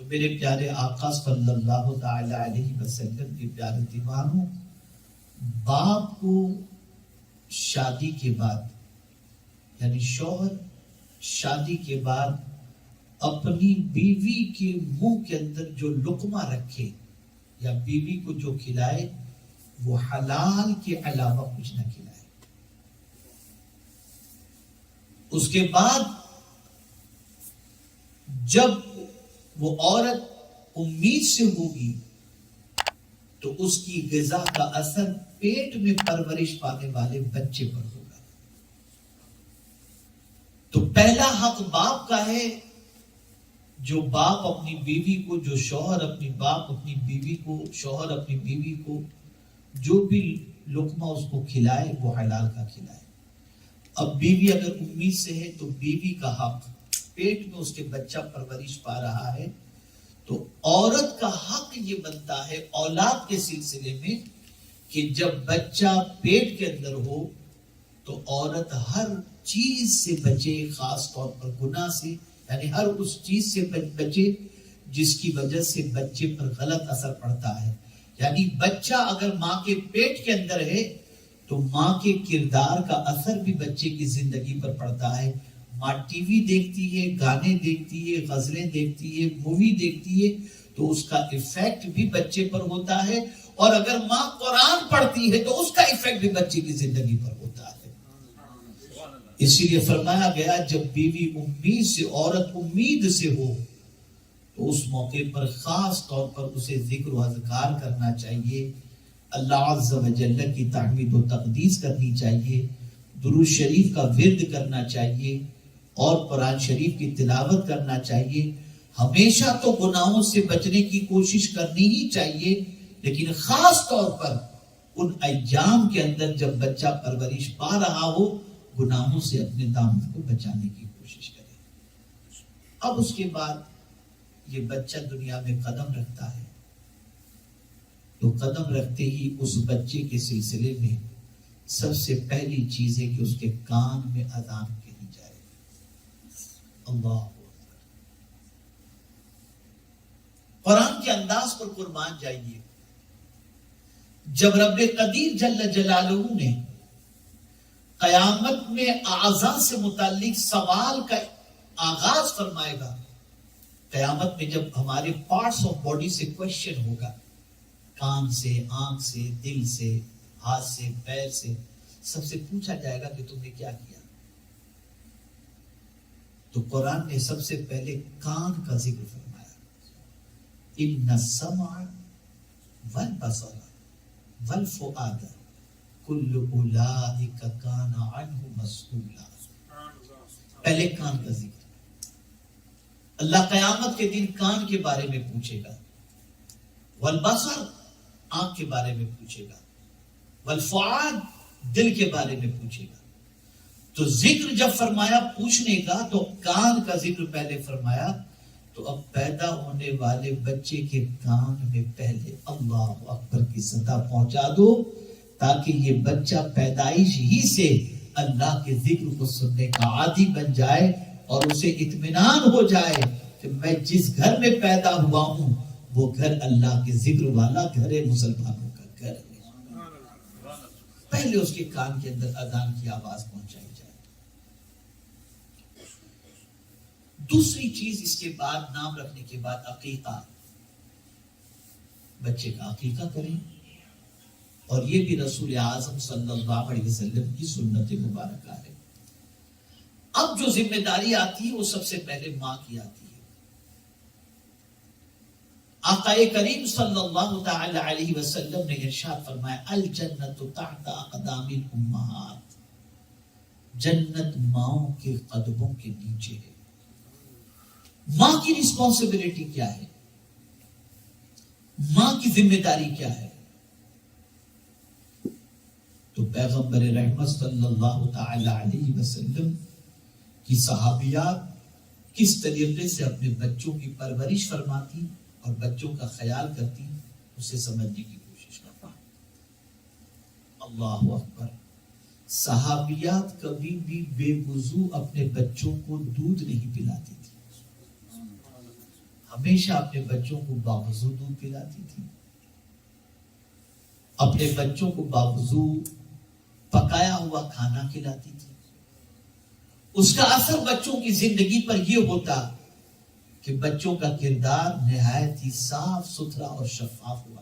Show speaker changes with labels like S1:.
S1: تو میرے پیارے آقا صلی اللہ تعالی علیہ وسلم کے پیارے دیوانوں، باپ کو شادی کے بعد یعنی شوہر شادی کے بعد اپنی بیوی کے منہ کے اندر جو لقمہ رکھے یا بیوی کو جو کھلائے وہ حلال کے علاوہ کچھ نہ کھلائے۔ اس کے بعد جب وہ عورت امید سے ہوگی تو اس کی غذا کا اثر پیٹ میں پرورش پانے والے بچے پر ہوگا۔ تو پہلا حق باپ کا ہے، جو باپ اپنی بیوی کو، جو شوہر اپنی باپ اپنی بیوی کو، شوہر اپنی بیوی کو جو بھی لقمہ اس کو کھلائے وہ حلال کا کھلائے۔ اب بیوی اگر امید سے ہے تو بیوی کا حق، پیٹ میں اس کے بچہ پرورش پا رہا ہے تو عورت کا حق یہ بنتا ہے اولاد کے سلسلے میں کہ جب بچہ پیٹ کے اندر ہو تو عورت ہر چیز سے بچے، خاص طور پر گناہ سے، یعنی ہر اس چیز سے بچے جس کی وجہ سے بچے پر غلط اثر پڑتا ہے۔ یعنی بچہ اگر ماں کے پیٹ کے اندر ہے تو ماں کے کردار کا اثر بھی بچے کی زندگی پر پڑتا ہے۔ ماں ٹی وی دیکھتی ہے، گانے دیکھتی ہے، غزلیں دیکھتی ہے، مووی دیکھتی ہے تو اس کا ایفیکٹ بھی بچے پر ہوتا ہے، اور اگر ماں قرآن پڑھتی ہے تو اس کا ایفیکٹ بھی بچے کی زندگی پر ہوتا ہے۔ اسی لیے فرمایا گیا جب بیوی امید سے، عورت امید سے ہو تو اس موقع پر خاص طور پر اسے ذکر و اذکار کرنا چاہیے، اللہ عز و جل کی تحمید و تقدیس کرنی چاہیے، درود شریف کا ورد کرنا چاہیے اور قرآن شریف کی تلاوت کرنا چاہیے۔ ہمیشہ تو گناہوں سے بچنے کی کوشش کرنی ہی چاہیے، لیکن خاص طور پر ان ایام کے اندر جب بچہ پرورش پا رہا ہو گناہوں سے اپنے دامن کو بچانے کی کوشش کرے۔ اب اس کے بعد یہ بچہ دنیا میں قدم رکھتا ہے تو قدم رکھتے ہی اس بچے کے سلسلے میں سب سے پہلی چیز ہے کہ اس کے کان میں اذان کہی جائے، اللہ اکبر۔ قرآن کے انداز پر قربان جائیے، جب رب قدیر جل جلالہ نے قیامت میں اعضاء سے متعلق سوال کا آغاز فرمائے گا، قیامت میں جب ہمارے پارٹس آف باڈی سے کوشچن ہوگا، کان سے، آنکھ سے، دل سے، ہاتھ سے، پیر سے، سب سے پوچھا جائے گا کہ تم نے کیا کیا، تو قرآن نے سب سے پہلے کان کا ذکر فرمایا، ان السمع والبصر والفؤاد کل اولئک کان عنہ مسئولا۔ پہلے کان کا ذکر، اللہ قیامت کے دن کان کے بارے میں پوچھے گا، والبصر آنکھ کے بارے میں پوچھے گا، والفؤاد دل کے بارے میں پوچھے گا۔ تو ذکر جب فرمایا پوچھنے کا تو کان کا ذکر پہلے فرمایا، تو اب پیدا ہونے والے بچے کے کان میں پہلے اللہ اکبر کی صدا پہنچا دو، تاکہ یہ بچہ پیدائش ہی سے اللہ کے ذکر کو سننے کا عادی بن جائے اور اسے اطمینان ہو جائے کہ میں جس گھر میں پیدا ہوا ہوں وہ گھر اللہ کے ذکر والا گھر ہے، مسلمانوں کا گھر ہے۔ پہلے اس کے کان کے اندر اذان کی آواز پہنچائی جائے۔ دوسری چیز اس کے بعد، نام رکھنے کے بعد عقیقہ، بچے کا عقیقہ کریں، اور یہ بھی رسول اعظم صلی اللہ علیہ وسلم کی سنت مبارکہ ہے۔ اب جو ذمہ داری آتی ہے وہ سب سے پہلے ماں کی آتی ہے۔ آقا کریم صلی اللہ تعالی علیہ وسلم نے ارشاد فرمایا، الجنت تحت اقدام الامہات، جنت ماؤں کے قدموں کے نیچے ہے۔ ماں کی رسپانسبلٹی کیا ہے؟ ماں کی ذمہ داری کیا ہے؟ تو پیغمبر رحمت صلی اللہ تعالی علیہ وسلم کی صحابیات کس طریقے سے اپنے بچوں کی پرورش فرماتی اور بچوں کا خیال کرتی، اسے سمجھنے کی کوشش کرتا۔ اللہ اکبر۔ صحابیات کبھی بھی بے وضو اپنے بچوں کو دودھ نہیں پلاتی تھی، ہمیشہ اپنے بچوں کو باوضو دودھ پلاتی تھی، اپنے بچوں کو باوضو پکایا ہوا کھانا کھلاتی تھی. اس کا اثر بچوں کی زندگی پر یہ ہوتا کہ بچوں کا کردار نہایت ہی صاف ستھرا اور شفاف ہوا.